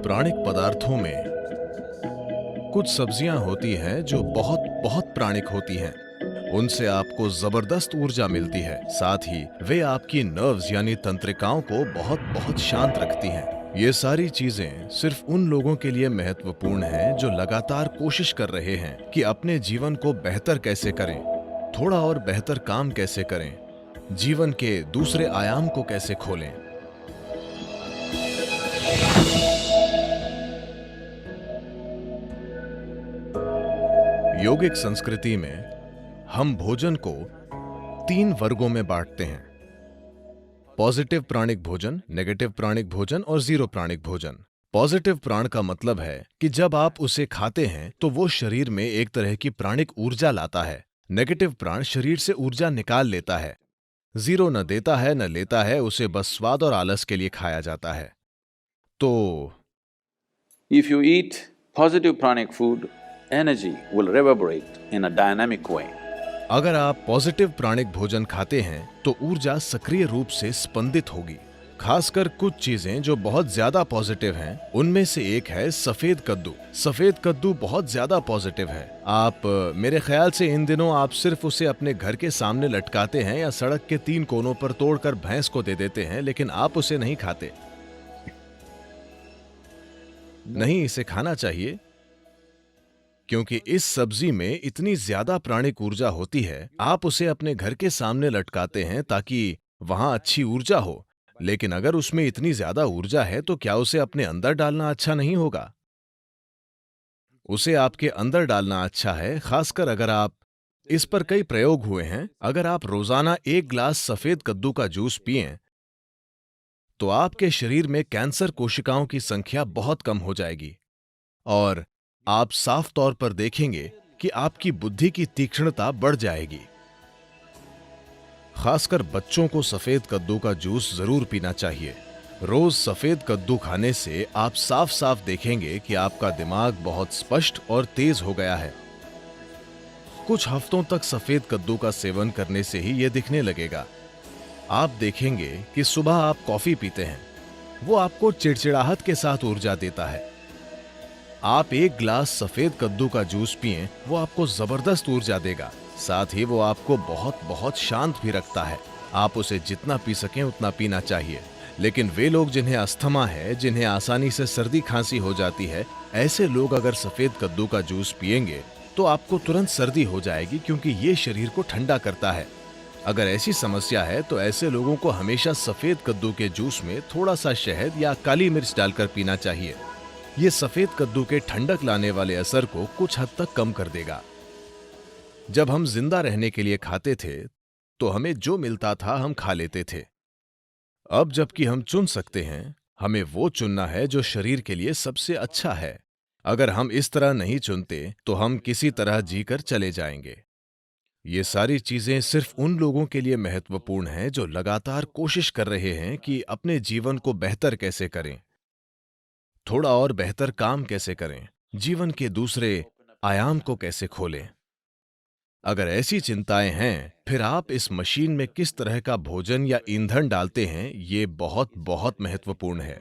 प्राणिक पदार्थों में कुछ सब्जियां होती हैं जो बहुत बहुत प्राणिक होती हैं। उनसे आपको जबरदस्त ऊर्जा मिलती है। साथ ही वे आपकी नर्व्स यानी तंत्रिकाओं को बहुत बहुत शांत रखती हैं। ये सारी चीजें सिर्फ उन लोगों के लिए महत्वपूर्ण हैं जो लगातार कोशिश कर रहे हैं कि अपने जीवन को बेहतर कैसे करें, थोड़ा और बेहतर काम कैसे करें, जीवन के दूसरे आयाम को कैसे खोलें। योगिक संस्कृति में हम भोजन को 3 वर्गों में बांटते हैं: पॉजिटिव प्राणिक भोजन, नेगेटिव प्राणिक भोजन और जीरो प्राणिक भोजन। पॉजिटिव प्राण का मतलब है कि जब आप उसे खाते हैं तो वो शरीर में एक तरह की प्राणिक ऊर्जा लाता है। नेगेटिव प्राण शरीर से ऊर्जा निकाल लेता है। जीरो न देता है न लेता है, उसे बस स्वाद और आलस के लिए खाया जाता है। तो If you eat positive pranic food, energy will reverberate in a dynamic way. अगर आप पॉजिटिव प्राणिक भोजन खाते हैं तो ऊर्जा सक्रिय रूप से स्पंदित होगी। खासकर कुछ चीजें जो बहुत ज्यादा पॉजिटिव हैं, उनमें से एक है सफेद कद्दू। सफेद कद्दू बहुत ज्यादा पॉजिटिव है। आप मेरे ख्याल से इन दिनों आप सिर्फ उसे अपने घर के सामने लटकाते हैं या सड़क के 3 कोनों पर तोड़कर भैंस को दे देते हैं, लेकिन आप उसे नहीं खाते। नहीं, इसे खाना चाहिए क्योंकि इस सब्जी में इतनी ज्यादा प्राणिक ऊर्जा होती है। आप उसे अपने घर के सामने लटकाते हैं ताकि वहां अच्छी ऊर्जा हो, लेकिन अगर उसमें इतनी ज्यादा ऊर्जा है तो क्या उसे अपने अंदर डालना अच्छा नहीं होगा? उसे आपके अंदर डालना अच्छा है, खासकर अगर आप इस पर कई प्रयोग हुए हैं। अगर आप रोजाना 1 गिलास सफेद कद्दू का जूस पिएं तो आपके शरीर में कैंसर कोशिकाओं की संख्या बहुत कम हो जाएगी और आप साफ तौर पर देखेंगे कि आपकी बुद्धि की तीक्ष्णता बढ़ जाएगी। खासकर बच्चों को सफेद कद्दू का जूस जरूर पीना चाहिए। रोज सफेद कद्दू खाने से आप साफ साफ देखेंगे कि आपका दिमाग बहुत स्पष्ट और तेज हो गया है। कुछ हफ्तों तक सफेद कद्दू का सेवन करने से ही यह दिखने लगेगा। आप देखेंगे कि सुबह आप कॉफी पीते हैं, वो आपको चिड़चिड़ाहट के साथ ऊर्जा देता है। आप 1 गिलास सफेद कद्दू का जूस पिएं, वो आपको जबरदस्त ऊर्जा देगा। साथ ही वो आपको बहुत बहुत शांत भी रखता है। आप उसे जितना पी सकें उतना पीना चाहिए। लेकिन वे लोग जिन्हें अस्थमा है, जिन्हें आसानी से सर्दी खांसी हो जाती है, ऐसे लोग अगर सफेद कद्दू का जूस पिएंगे तो आपको तुरंत सर्दी हो जाएगी, क्योंकि ये शरीर को ठंडा करता है। अगर ऐसी समस्या है तो ऐसे लोगों को हमेशा सफेद कद्दू के जूस में थोड़ा सा शहद या काली मिर्च डालकर पीना चाहिए। ये सफेद कद्दू के ठंडक लाने वाले असर को कुछ हद तक कम कर देगा। जब हम जिंदा रहने के लिए खाते थे तो हमें जो मिलता था हम खा लेते थे। अब जबकि हम चुन सकते हैं, हमें वो चुनना है जो शरीर के लिए सबसे अच्छा है। अगर हम इस तरह नहीं चुनते तो हम किसी तरह जीकर चले जाएंगे। ये सारी चीजें सिर्फ उन लोगों के लिए महत्वपूर्ण हैं जो लगातार कोशिश कर रहे हैं कि अपने जीवन को बेहतर कैसे करें, थोड़ा और बेहतर काम कैसे करें, जीवन के दूसरे आयाम को कैसे खोलें। अगर ऐसी चिंताएं हैं, फिर आप इस मशीन में किस तरह का भोजन या ईंधन डालते हैं, ये बहुत बहुत महत्वपूर्ण है।